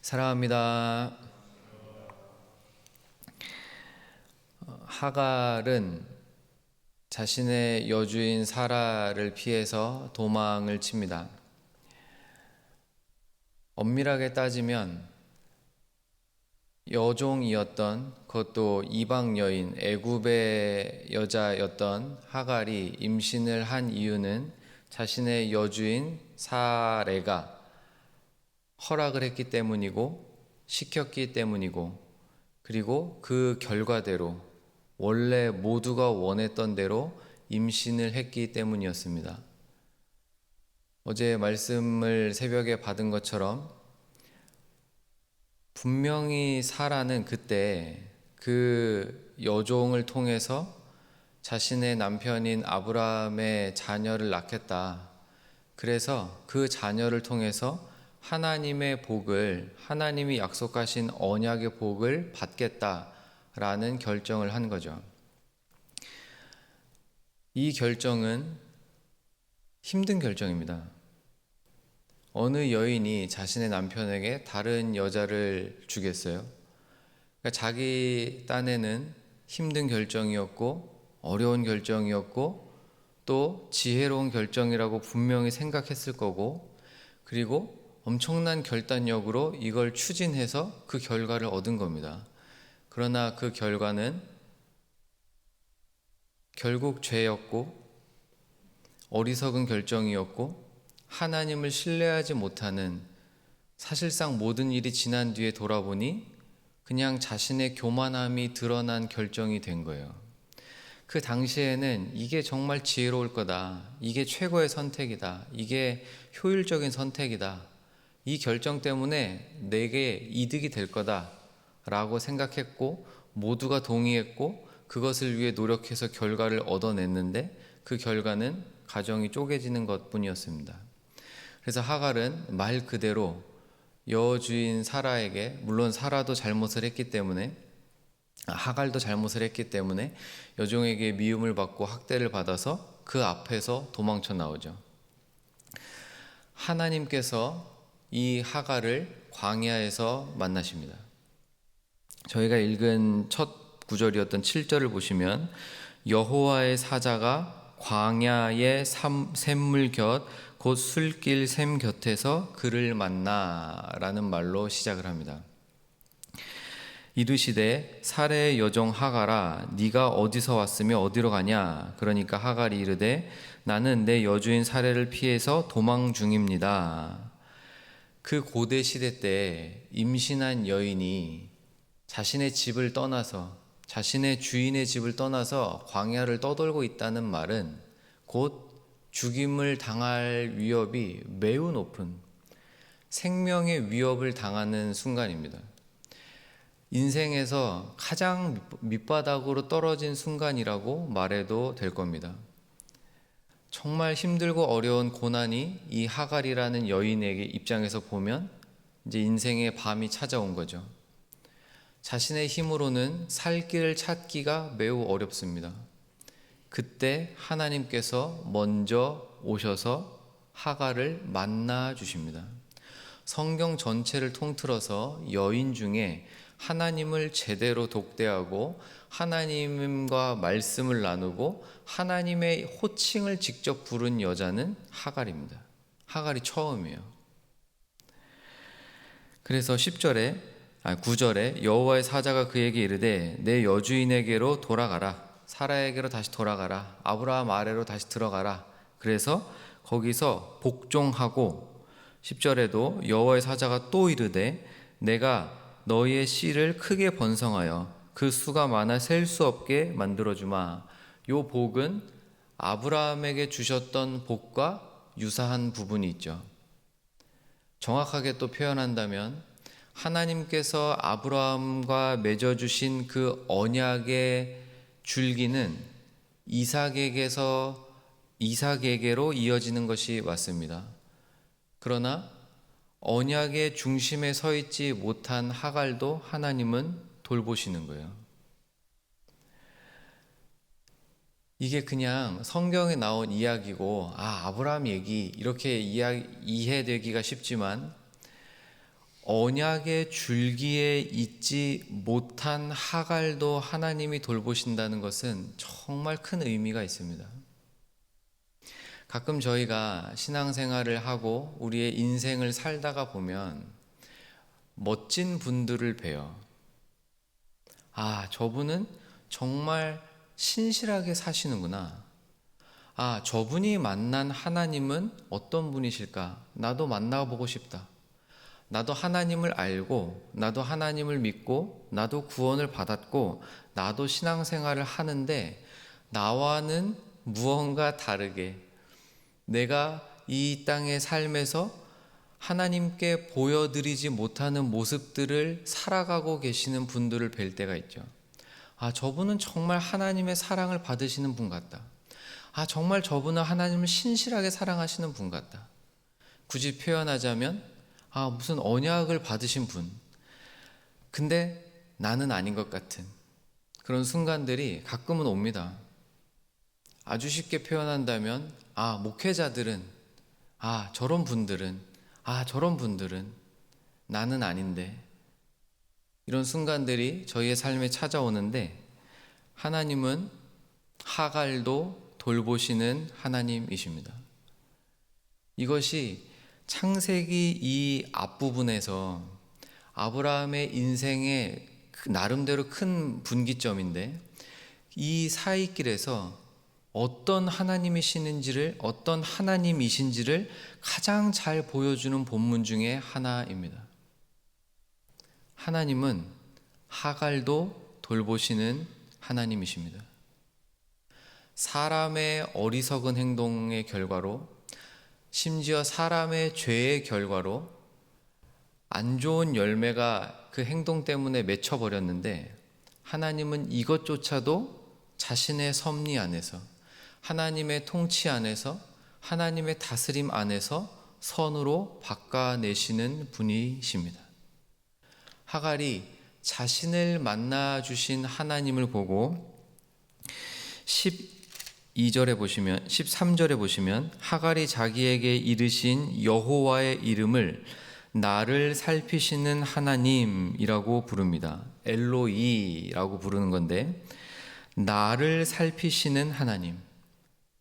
사랑합니다. 하갈은 자신의 여주인 사라를 피해서 도망을 칩니다. 엄밀하게 따지면 여종이었던, 그것도 이방 여인, 애굽의 여자였던 하갈이 임신을 한 이유는 자신의 여주인 사레가 허락을 했기 때문이고, 시켰기 때문이고, 그리고 그 결과대로 원래 모두가 원했던 대로 임신을 했기 때문이었습니다. 어제 말씀을 새벽에 받은 것처럼 분명히 사라는 그때 그 여종을 통해서 자신의 남편인 아브라함의 자녀를 낳겠다. 그래서 그 자녀를 통해서 하나님의 복을, 하나님이 약속하신 언약의 복을 받겠다라는 결정을 한 거죠. 이 결정은 힘든 결정입니다. 어느 여인이 자신의 남편에게 다른 여자를 주겠어요? 그러니까 자기 딴에는 힘든 결정이었고 어려운 결정이었고 또 지혜로운 결정이라고 분명히 생각했을 거고, 그리고 엄청난 결단력으로 이걸 추진해서 그 결과를 얻은 겁니다. 그러나 그 결과는 결국 죄였고 어리석은 결정이었고 하나님을 신뢰하지 못하는, 사실상 모든 일이 지난 뒤에 돌아보니 그냥 자신의 교만함이 드러난 결정이 된 거예요. 그 당시에는 이게 정말 지혜로울 거다, 이게 최고의 선택이다, 이게 효율적인 선택이다, 이 결정 때문에 내게 이득이 될 거다 라고 생각했고 모두가 동의했고 그것을 위해 노력해서 결과를 얻어냈는데 그 결과는 가정이 쪼개지는 것뿐이었습니다. 그래서 하갈은 말 그대로 여주인 사라에게, 물론 사라도 잘못을 했기 때문에, 하갈도 잘못을 했기 때문에 여종에게 미움을 받고 학대를 받아서 그 앞에서 도망쳐 나오죠. 하나님께서 이 하갈을 광야에서 만나십니다. 저희가 읽은 첫 구절이었던 7절을 보시면 여호와의 사자가 광야의 샘물 곁 곧 술길 샘 곁에서 그를 만나라는 말로 시작을 합니다. 이르시되 사레의 여종 하갈아, 네가 어디서 왔으며 어디로 가냐? 그러니까 하갈이 이르되 나는 내 여주인 사레를 피해서 도망 중입니다. 그 고대 시대 때 임신한 여인이 자신의 집을 떠나서, 자신의 주인의 집을 떠나서 광야를 떠돌고 있다는 말은 곧 죽임을 당할 위협이 매우 높은, 생명의 위협을 당하는 순간입니다. 인생에서 가장 밑바닥으로 떨어진 순간이라고 말해도 될 겁니다. 정말 힘들고 어려운 고난이 이 하갈이라는 여인에게 입장에서 보면 이제 인생의 밤이 찾아온 거죠. 자신의 힘으로는 살 길을 찾기가 매우 어렵습니다. 그때 하나님께서 먼저 오셔서 하갈을 만나 주십니다. 성경 전체를 통틀어서 여인 중에 하나님을 제대로 독대하고 하나님과 말씀을 나누고 하나님의 호칭을 직접 부른 여자는 하갈입니다. 하갈이 처음이에요. 그래서 9절에 여호와의 사자가 그에게 이르되 내 여주인에게로 돌아가라, 사라에게로 다시 돌아가라, 아브라함 아래로 다시 들어가라. 그래서 거기서 복종하고, 10절에도 여호와의 사자가 또 이르되 내가 너희의 씨를 크게 번성하여 그 수가 많아 셀 수 없게 만들어주마. 요 복은 아브라함에게 주셨던 복과 유사한 부분이 있죠. 정확하게 또 표현한다면 하나님께서 아브라함과 맺어주신 그 언약의 줄기는 이삭에게로 이어지는 것이 맞습니다. 그러나 언약의 중심에 서 있지 못한 하갈도 하나님은 돌보시는 거예요. 이게 그냥 성경에 나온 이야기고 아브라함 얘기 이렇게 이해되기가 쉽지만 언약의 줄기에 있지 못한 하갈도 하나님이 돌보신다는 것은 정말 큰 의미가 있습니다. 가끔 저희가 신앙생활을 하고 우리의 인생을 살다가 보면 멋진 분들을 봬요. 아, 저분은 정말 신실하게 사시는구나. 아, 저분이 만난 하나님은 어떤 분이실까? 나도 만나보고 싶다. 나도 하나님을 알고, 나도 하나님을 믿고, 나도 구원을 받았고, 나도 신앙생활을 하는데 나와는 무언가 다르게 내가 이 땅의 삶에서 하나님께 보여드리지 못하는 모습들을 살아가고 계시는 분들을 뵐 때가 있죠. 아, 저분은 정말 하나님의 사랑을 받으시는 분 같다. 아, 정말 저분은 하나님을 신실하게 사랑하시는 분 같다. 굳이 표현하자면 아, 무슨 언약을 받으신 분. 근데 나는 아닌 것 같은 그런 순간들이 가끔은 옵니다. 아주 쉽게 표현한다면 아, 목회자들은 아, 저런 분들은 나는 아닌데, 이런 순간들이 저희의 삶에 찾아오는데 하나님은 하갈도 돌보시는 하나님이십니다. 이것이 창세기 이 앞부분에서 아브라함의 인생의 나름대로 큰 분기점인데, 이 사이길에서 어떤 하나님이시는지를, 어떤 하나님이신지를 가장 잘 보여주는 본문 중에 하나입니다. 하나님은 하갈도 돌보시는 하나님이십니다. 사람의 어리석은 행동의 결과로, 심지어 사람의 죄의 결과로 안 좋은 열매가 그 행동 때문에 맺혀버렸는데, 하나님은 이것조차도 자신의 섭리 안에서, 하나님의 통치 안에서, 하나님의 다스림 안에서 선으로 바꿔내시는 분이십니다. 하갈이 자신을 만나 주신 하나님을 보고 12절에 보시면, 13절에 보시면 하갈이 자기에게 이르신 여호와의 이름을 나를 살피시는 하나님이라고 부릅니다. 엘로이라고 부르는 건데, 나를 살피시는 하나님.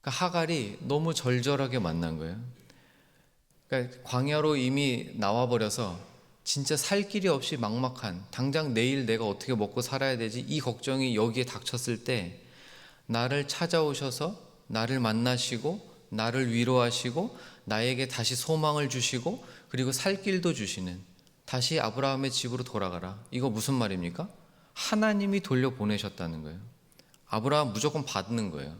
그러니까 하갈이 너무 절절하게 만난 거예요. 그러니까 광야로 이미 나와버려서 진짜 살 길이 없이 막막한, 당장 내일 내가 어떻게 먹고 살아야 되지, 이 걱정이 여기에 닥쳤을 때 나를 찾아오셔서 나를 만나시고 나를 위로하시고 나에게 다시 소망을 주시고 그리고 살 길도 주시는, 다시 아브라함의 집으로 돌아가라. 이거 무슨 말입니까? 하나님이 돌려보내셨다는 거예요. 아브라함 무조건 받는 거예요.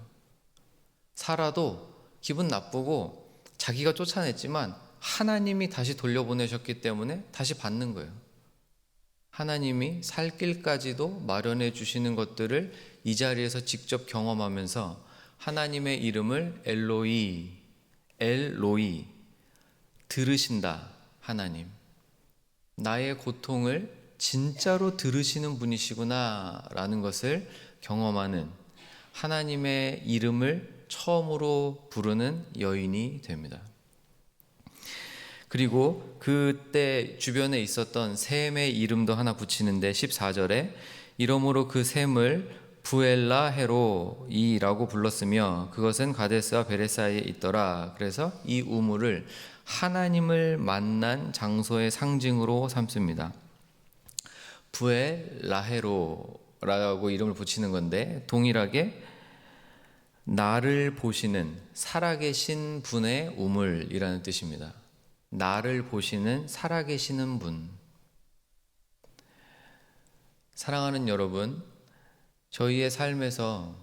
사라도 기분 나쁘고 자기가 쫓아냈지만 하나님이 다시 돌려보내셨기 때문에 다시 받는 거예요. 하나님이 살 길까지도 마련해 주시는 것들을 이 자리에서 직접 경험하면서 하나님의 이름을 엘로이, 들으신다. 하나님, 나의 고통을 진짜로 들으시는 분이시구나 라는 것을 경험하는, 하나님의 이름을 처음으로 부르는 여인이 됩니다. 그리고 그때 주변에 있었던 샘의 이름도 하나 붙이는데 14절에 이러므로 그 샘을 부엘라헤로이라고 불렀으며 그것은 가데스와 베레사에 있더라. 그래서 이 우물을 하나님을 만난 장소의 상징으로 삼습니다. 부엘라헤로라고 이름을 붙이는 건데, 동일하게 나를 보시는 살아계신 분의 우물이라는 뜻입니다. 나를 보시는 살아계시는 분. 사랑하는 여러분, 저희의 삶에서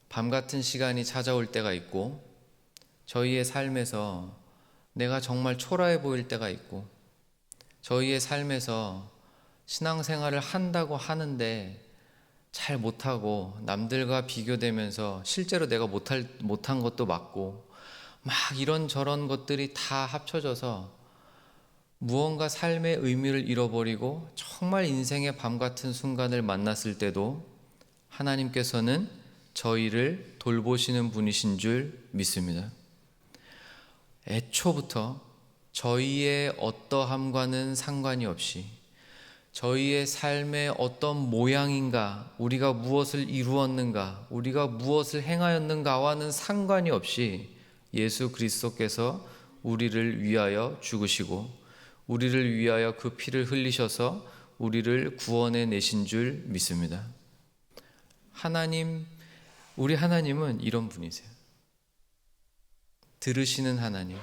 밤 같은 시간이 찾아올 때가 있고, 저희의 삶에서 내가 정말 초라해 보일 때가 있고, 저희의 삶에서 신앙생활을 한다고 하는데 잘 못하고 남들과 비교되면서 실제로 내가 못한 것도 맞고 막 이런저런 것들이 다 합쳐져서 무언가 삶의 의미를 잃어버리고 정말 인생의 밤 같은 순간을 만났을 때도 하나님께서는 저희를 돌보시는 분이신 줄 믿습니다. 애초부터 저희의 어떠함과는 상관이 없이 저희의 삶의 어떤 모양인가, 우리가 무엇을 이루었는가, 우리가 무엇을 행하였는가와는 상관이 없이 예수 그리스도께서 우리를 위하여 죽으시고 우리를 위하여 그 피를 흘리셔서 우리를 구원해 내신 줄 믿습니다. 우리 하나님은 이런 분이세요. 들으시는 하나님,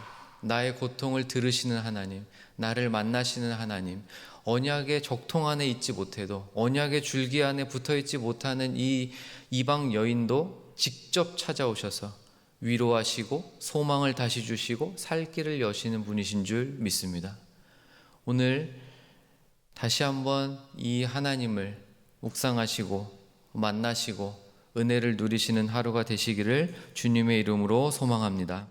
나의 고통을 들으시는 하나님, 나를 만나시는 하나님, 언약의 적통 안에 있지 못해도, 언약의 줄기 안에 붙어 있지 못하는 이 이방 여인도 직접 찾아오셔서 위로하시고 소망을 다시 주시고 살 길을 여시는 분이신 줄 믿습니다. 오늘 다시 한번 이 하나님을 묵상하시고 만나시고 은혜를 누리시는 하루가 되시기를 주님의 이름으로 소망합니다.